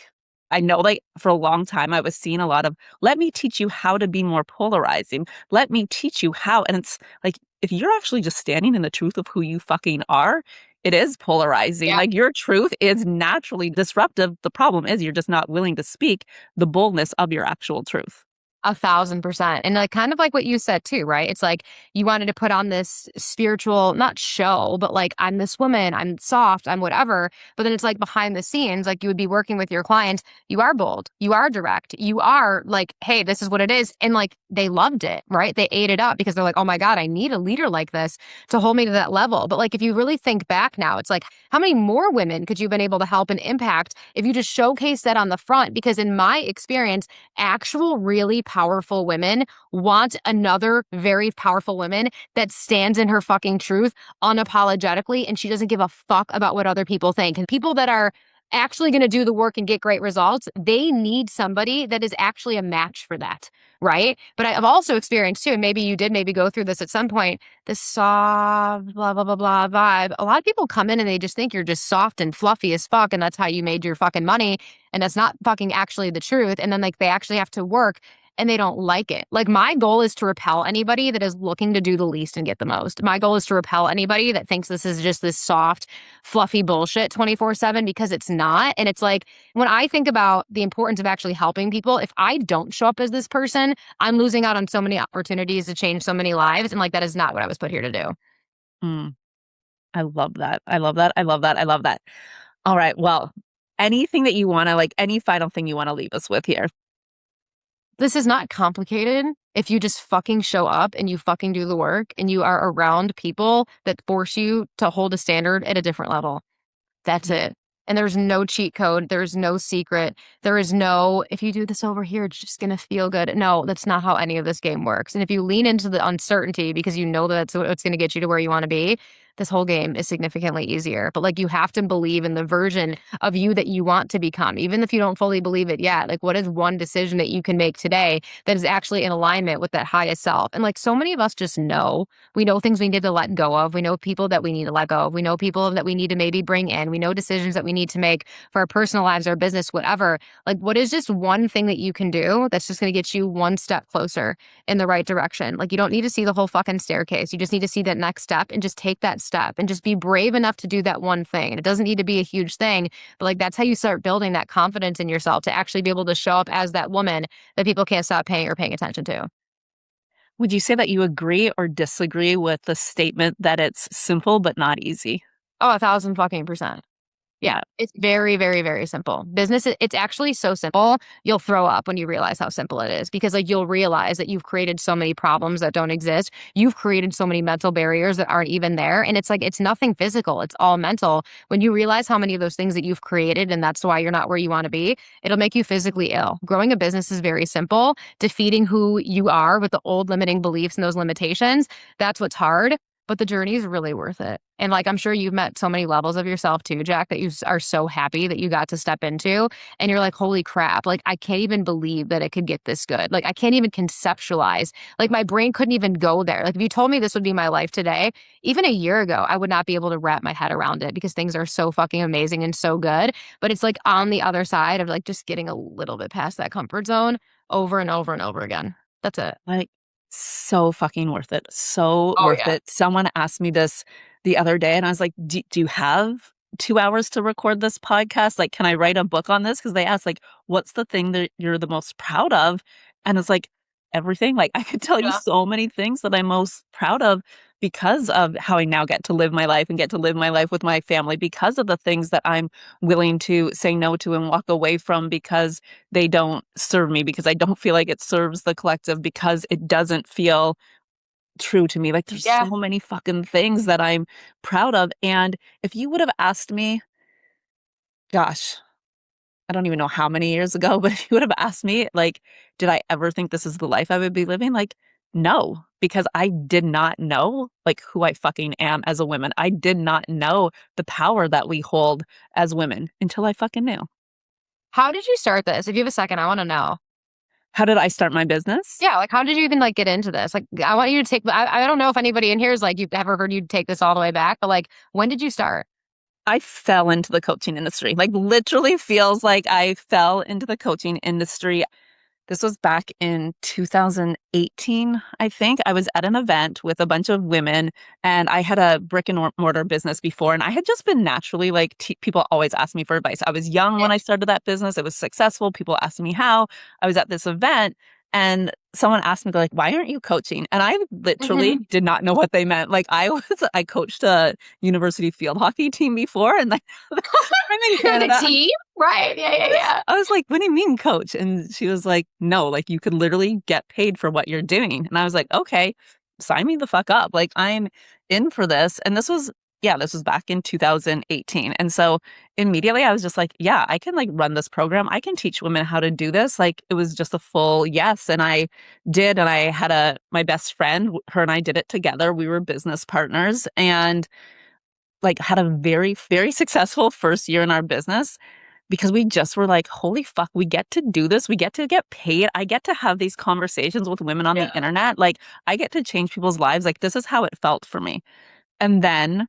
I know like for a long time I was seeing a lot of, let me teach you how to be more polarizing. Let me teach you how. And it's like, if you're actually just standing in the truth of who you fucking are, it is polarizing. Yeah. Like your truth is naturally disruptive. The problem is you're just not willing to speak the boldness of your actual truth. 1,000%. And like kind of like what you said too, right? It's like you wanted to put on this spiritual, not show, but like I'm this woman, I'm soft, I'm whatever. But then it's like behind the scenes, like you would be working with your clients, you are bold, you are direct, you are like, hey, this is what it is. And like they loved it, right? They ate it up because they're like, oh my God, I need a leader like this to hold me to that level. But like if you really think back now, it's like how many more women could you have been able to help and impact if you just showcase that on the front? Because in my experience, actual really powerful women want another very powerful woman that stands in her fucking truth unapologetically, and she doesn't give a fuck about what other people think. And people that are actually going to do the work and get great results, they need somebody that is actually a match for that, right? But I've also experienced too, and maybe you did maybe go through this at some point, this soft blah blah blah blah vibe. A lot of people come in and they just think you're just soft and fluffy as fuck, and that's how you made your fucking money, and that's not fucking actually the truth. And then like they actually have to work and they don't like it. Like my goal is to repel anybody that is looking to do the least and get the most. My goal is to repel anybody that thinks this is just this soft, fluffy bullshit 24/7, because it's not. And it's like when I think about the importance of actually helping people, if I don't show up as this person, I'm losing out on so many opportunities to change so many lives. And like that is not what I was put here to do. Mm, I love that. I love that. I love that. I love that. All right. Well, anything that you want to like, any final thing you want to leave us with here? This is not complicated if you just fucking show up and you fucking do the work and you are around people that force you to hold a standard at a different level. That's Mm. it. And there's no cheat code. There's no secret. There is no, if you do this over here, it's just going to feel good. No, that's not how any of this game works. And if you lean into the uncertainty because you know that's what's going to get you to where you want to be, this whole game is significantly easier. But like you have to believe in the version of you that you want to become, even if you don't fully believe it yet. Like, what is one decision that you can make today that is actually in alignment with that highest self? And like so many of us just know we know things we need to let go of. We know people that we need to let go of. We know people that we need to maybe bring in. We know decisions that we need to make for our personal lives, our business, whatever. Like, what is just one thing that you can do that's just going to get you one step closer in the right direction? Like, you don't need to see the whole fucking staircase. You just need to see that next step and just take that step and just be brave enough to do that one thing. And it doesn't need to be a huge thing, but like, that's how you start building that confidence in yourself to actually be able to show up as that woman that people can't stop paying attention to. Would you say that you agree or disagree with the statement that it's simple but not easy? Oh, 1,000 fucking %. Yeah, Yeah. it's very, very, very simple. Business, it's actually so simple, you'll throw up when you realize how simple it is because like you'll realize that you've created so many problems that don't exist. You've created so many mental barriers that aren't even there. And it's like, it's nothing physical, it's all mental. When you realize how many of those things that you've created and that's why you're not where you want to be, it'll make you physically ill. Growing a business is very simple. Defeating who you are with the old limiting beliefs and those limitations, that's what's hard. But the journey is really worth it. And like, I'm sure you've met so many levels of yourself too, Jack, that you are so happy that you got to step into. And you're like, holy crap, like, I can't even believe that it could get this good. Like, I can't even conceptualize. Like, my brain couldn't even go there. Like, if you told me this would be my life today, even a year ago, I would not be able to wrap my head around it because things are so fucking amazing and so good. But it's like on the other side of like just getting a little bit past that comfort zone over and over and over again. That's it. Like, so fucking worth it. So Oh, worth yeah. it. Someone asked me this the other day, and I was like, do you have 2 hours to record this podcast? Like, can I write a book on this? Because they asked, like, what's the thing that you're the most proud of? And it's like, everything. Like, I could tell you Yeah. so many things that I'm most proud of because of how I now get to live my life and get to live my life with my family, because of the things that I'm willing to say no to and walk away from because they don't serve me, because I don't feel like it serves the collective, because it doesn't feel true to me. Like, there's so Yeah. many fucking things that I'm proud of. And if you would have asked me, gosh, I don't even know how many years ago, but if you would have asked me, like, did I ever think this is the life I would be living? Like, no, because I did not know like who I fucking am as a woman. I did not know the power that we hold as women until I fucking knew. How did you start this? If you have a second, I want to know. How did I start my business? Yeah, like how did you even like get into this? Like I want you to take I don't know if anybody in here is like you've ever heard you take this all the way back, but like when did you start? I fell into the coaching industry. Like, literally feels like I fell into the coaching industry. This was back in 2018, I think. I was at an event with a bunch of women, and I had a brick and mortar business before, and I had just been naturally like, people always asked me for advice. I was young when I started that business. It was successful. People asked me how. I was at this event, And someone asked me, they're like, why aren't you coaching? And I literally Mhm. did not know what they meant. Like I coached a university field hockey team before, and like I'm in You're the Canada. team? Right. Yeah, yeah, yeah. I was like, what do you mean, coach? And she was like, no, like you could literally get paid for what you're doing. And I was like, okay, sign me the fuck up. Like I'm in for this. And this was back in 2018. And so immediately I was just like, yeah, I can like run this program. I can teach women how to do this. Like it was just a full yes. And I did. And I had my best friend, her and I did it together. We were business partners and like had a very, very successful first year in our business because we just were like, holy fuck, we get to do this. We get to get paid. I get to have these conversations with women on the Yeah. internet. Like, I get to change people's lives. Like, this is how it felt for me. And then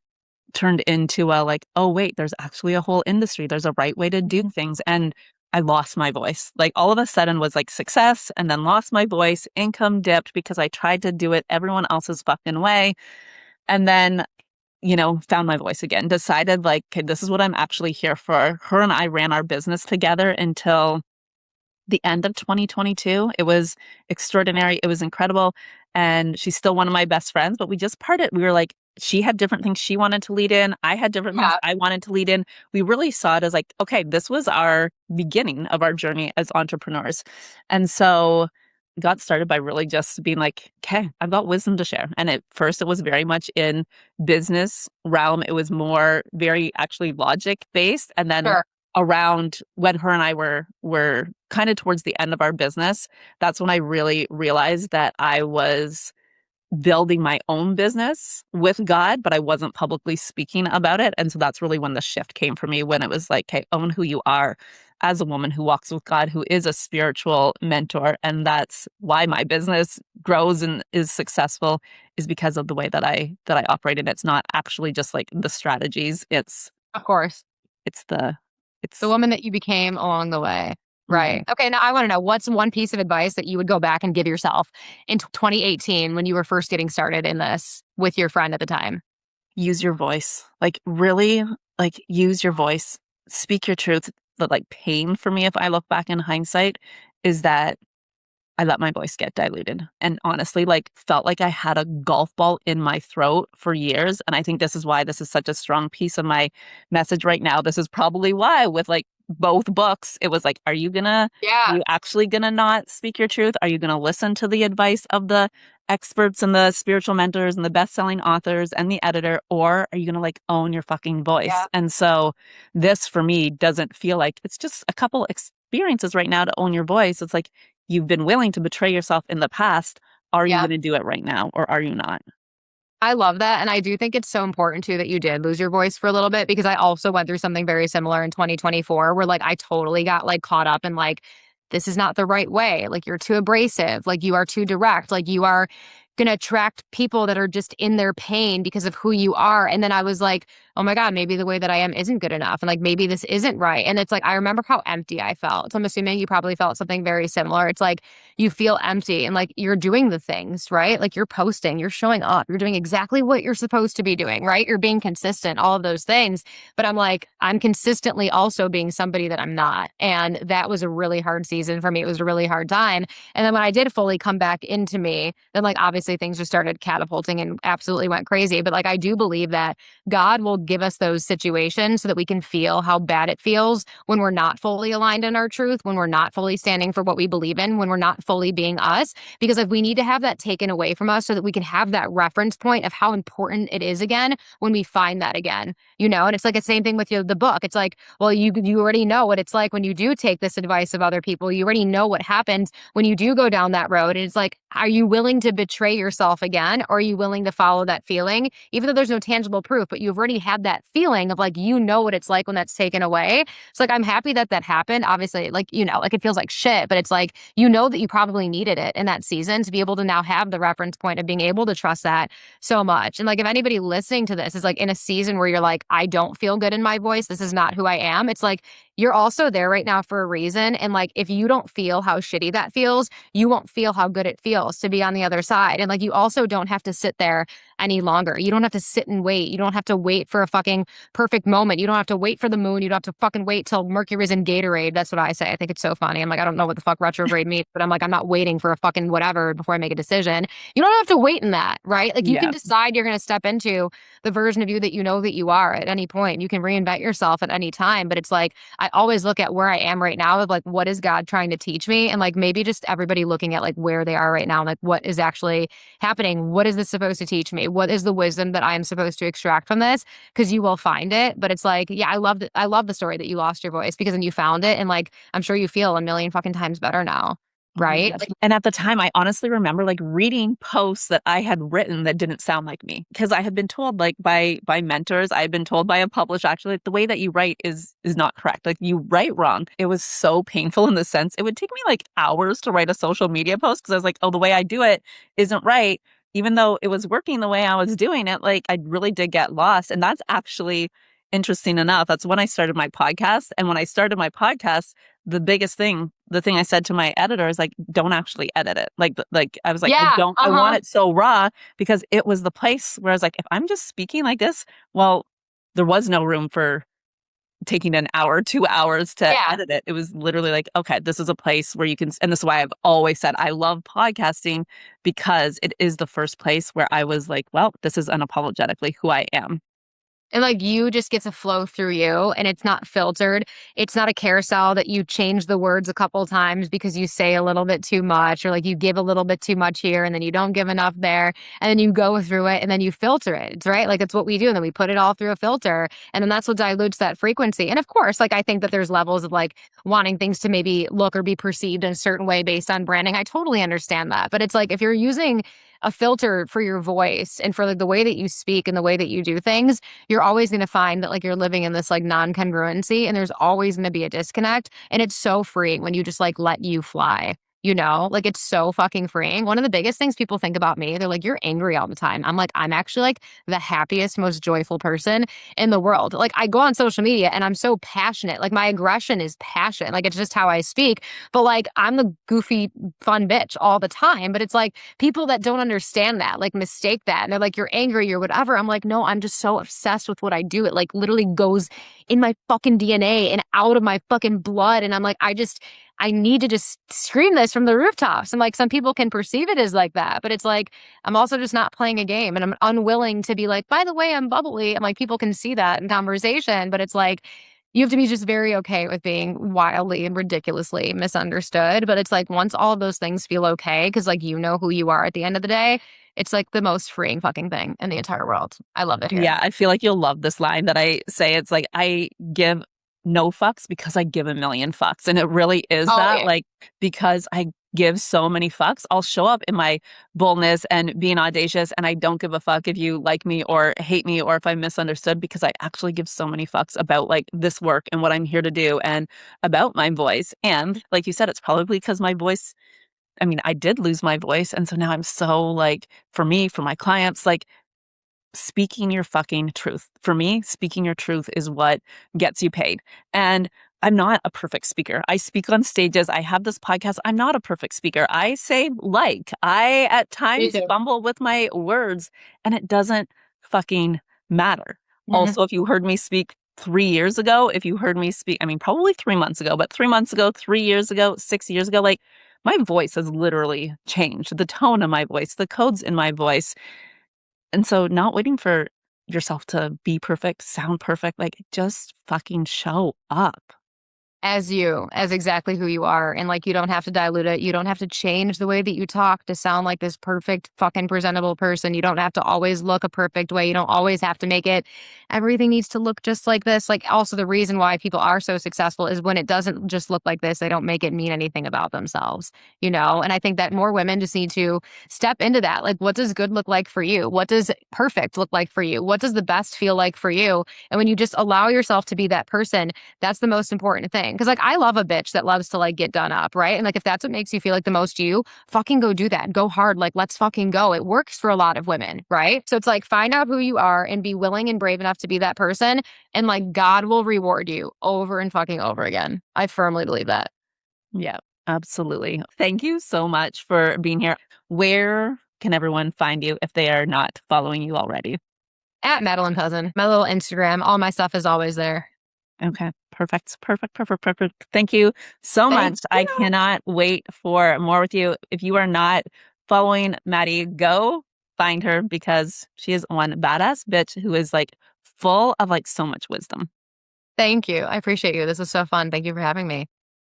turned into a like, oh, wait, there's actually a whole industry. There's a right way to do Mhm. things. And I lost my voice. Like, all of a sudden was like success and then lost my voice, income dipped because I tried to do it everyone else's fucking way. And then found my voice again, decided like, okay, this is what I'm actually here for. Her and I ran our business together until the end of 2022. It was extraordinary. It was incredible. And she's still one of my best friends, but we just parted. We were like, she had different things she wanted to lead in. I had different things Yeah. I wanted to lead in. We really saw it as like, okay, this was our beginning of our journey as entrepreneurs. And so got started by really just being like, okay, I've got wisdom to share. And at first it was very much in business realm. It was more very actually logic based. And then Sure. around when her and I were kind of towards the end of our business, that's when I really realized that I was building my own business with God, but I wasn't publicly speaking about it. And so that's really when the shift came for me, when it was like, okay, own who you are as a woman who walks with God, who is a spiritual mentor. And that's why my business grows and is successful, is because of the way that I operate. And it's not actually just like the strategies. Of course. It's the The it's woman that you became along the way. mm, Right. Okay. Now I want to know what's one piece of advice that you would go back and give yourself in 2018 when you were first getting started in this with your friend at the time? use your voice. Like really, like use your voice. Speak your truth. The like pain for me, if I look back in hindsight, is that I let my voice get diluted and honestly, like, felt like I had a golf ball in my throat for years. And I think this is why this is such a strong piece of my message right now. This is probably why, with like both books, it was like, are Yeah. you actually gonna not speak your truth? Are you gonna listen to the advice of the experts and the spiritual mentors and the best-selling authors and the editor? Or are you gonna like own your fucking voice? Yeah. And so this for me doesn't feel like it's just a couple experiences right now to own your voice. It's like, you've been willing to betray yourself in the past. Are you Yeah. going to do it right now or are you not? I love that. And I do think it's so important too that you did lose your voice for a little bit because I also went through something very similar in 2024 where like I totally got like caught up in like, this is not the right way. Like you're too abrasive. Like you are too direct. Like you are going to attract people that are just in their pain because of who you are. And then I was like, oh my God, maybe the way that I am isn't good enough. And like maybe this isn't right. And it's like, I remember how empty I felt. So I'm assuming you probably felt something very similar. It's like, you feel empty and like you're doing the things, right? Like you're posting, you're showing up, you're doing exactly what you're supposed to be doing, right? You're being consistent, all of those things. But I'm like, I'm consistently also being somebody that I'm not. And that was a really hard season for me. It was a really hard time. And then when I did fully come back into me, then like obviously things just started catapulting and absolutely went crazy. But like I do believe that God will give us those situations so that we can feel how bad it feels when we're not fully aligned in our truth, when we're not fully standing for what we believe in, when we're not fully being us. Because if we need to have that taken away from us so that we can have that reference point of how important it is again when we find that again, you know? And it's like the same thing with the book. It's like, well, you already know what it's like when you do take this advice of other people. You already know what happens when you do go down that road. And it's like, are you willing to betray yourself again? Or are you willing to follow that feeling, even though there's no tangible proof, but you've already had that feeling of like, you know what it's like when that's taken away. It's like, I'm happy that that happened. Obviously, like, you know, like it feels like shit, but it's like, you know that you probably needed it in that season to be able to now have the reference point of being able to trust that so much. And like, if anybody listening to this is like in a season where you're like, I don't feel good in my voice, this is not who I am. It's like, you're also there right now for a reason. And like, if you don't feel how shitty that feels, you won't feel how good it feels. feels to be on the other side. And like, you also don't have to sit there any longer. You don't have to sit and wait. You don't have to wait for a fucking perfect moment. You don't have to wait for the moon. You don't have to fucking wait till Mercury's in Gatorade. That's what I say. I think it's so funny. I'm like, I don't know what the fuck retrograde means, but I'm like, I'm not waiting for a fucking whatever before I make a decision. You don't have to wait in that, right? Like, you can Yeah. decide you're going to step into the version of you that you know that you are at any point. You can reinvent yourself at any time. But it's like, I always look at where I am right now of like, what is God trying to teach me? And like, maybe just everybody looking at like where they are right now, like what is actually happening? What is this supposed to teach me? What is the wisdom that I am supposed to extract from this? Because you will find it. But it's like, yeah, I love the story that you lost your voice because then you found it. And like, I'm sure you feel a million fucking times better now. Oh my Right? gosh. And at the time, I honestly remember like reading posts that I had written that didn't sound like me because I had been told like by mentors, I had been told by a publisher actually like, the way that you write is not correct. Like you write wrong. It was so painful in the sense it would take me like hours to write a social media post because I was like, oh, the way I do it isn't right. Even though it was working the way I was doing it, like I really did get lost. And that's actually interesting enough. That's when I started my podcast. And when I started my podcast, the biggest thing, the thing I said to my editor is like, don't actually edit it. Like I was like, Yeah. I want Uh-huh. it so raw because it was the place where I was like, if I'm just speaking like this, well, there was no room for taking an hour, 2 hours to Yeah. edit it. It was literally like, okay, this is a place where you can, and this is why I've always said I love podcasting because it is the first place where I was like, well, this is unapologetically who I am. And like, you just get to flow through you and it's not filtered. It's not a carousel that you change the words a couple times because you say a little bit too much or like you give a little bit too much here and then you don't give enough there. And then you go through it and then you filter it. It's right. Like, it's what we do. And then we put it all through a filter. And then that's what dilutes that frequency. And of course, like, I think that there's levels of like wanting things to maybe look or be perceived in a certain way based on branding. I totally understand that. But it's like, if you're using a filter for your voice and for like the way that you speak and the way that you do things, you're always going to find that like you're living in this like non-congruency and there's always going to be a disconnect. And it's so freeing when you just like let you fly. You know, like, it's so fucking freeing. One of the biggest things people think about me, they're like, you're angry all the time. I'm like, I'm actually like the happiest, most joyful person in the world. Like, I go on social media and I'm so passionate. Like, my aggression is passion. Like, it's just how I speak. But like, I'm the goofy, fun bitch all the time. But it's like people that don't understand that, like, mistake that. And they're like, you're angry or whatever. I'm like, no, I'm just so obsessed with what I do. It like literally goes in my fucking DNA and out of my fucking blood. And I'm like, I need to just scream this from the rooftops. And like, some people can perceive it as like that, but it's like, I'm also just not playing a game and I'm unwilling to be like, by the way, I'm bubbly. And like, people can see that in conversation, but it's like, you have to be just very okay with being wildly and ridiculously misunderstood. But it's like, once all of those things feel okay, because like, you know who you are at the end of the day, it's like the most freeing fucking thing in the entire world. I love it here. Yeah, I feel like you'll love this line that I say. It's like, I give no fucks because I give a million fucks. And it really is Oh, that, yeah. like, because I give so many fucks, I'll show up in my boldness and being audacious. And I don't give a fuck if you like me or hate me or if I'm misunderstood because I actually give so many fucks about like this work and what I'm here to do and about my voice. And like you said, it's probably because my voice, I mean, I did lose my voice. And so now I'm so like, for me, for my clients, like, speaking your fucking truth. For me, speaking your truth is what gets you paid. And I'm not a perfect speaker. I speak on stages. I have this podcast. I'm not a perfect speaker. I say like, I at Me times too. fumble with my words and it doesn't fucking matter. Mhm. Also, if you heard me speak 3 years ago, if you heard me speak, I mean, probably 3 months ago, but 3 months ago, 3 years ago, 6 years ago, like my voice has literally changed. The tone of my voice, the codes in my voice, and so not waiting for yourself to be perfect, sound perfect, like just fucking show up. As you, as exactly who you are. And like, you don't have to dilute it. You don't have to change the way that you talk to sound like this perfect fucking presentable person. You don't have to always look a perfect way. You don't always have to make it. Everything needs to look just like this. Like, also, the reason why people are so successful is when it doesn't just look like this, they don't make it mean anything about themselves, you know? And I think that more women just need to step into that. Like, what does good look like for you? What does perfect look like for you? What does the best feel like for you? And when you just allow yourself to be that person, that's the most important thing. Cause like, I love a bitch that loves to like get done up, right? And like, if that's what makes you feel like the most you, fucking go do that. Go hard. Like, let's fucking go. It works for a lot of women, right? So it's like, find out who you are and be willing and brave enough to be that person. And like, God will reward you over and fucking over again. I firmly believe that. Yeah. Absolutely. Thank you so much for being here. Where can everyone find you if they are not following you already? At Madeline Kossin, my little Instagram, all my stuff is always there. Okay, perfect, perfect, perfect, perfect. Thank you so Thank much. I you. cannot wait for more with you. If you are not following Maddie, go find her because she is one badass bitch who is like full of like so much wisdom. Thank you. I appreciate you. This is so fun. Thank you for having me.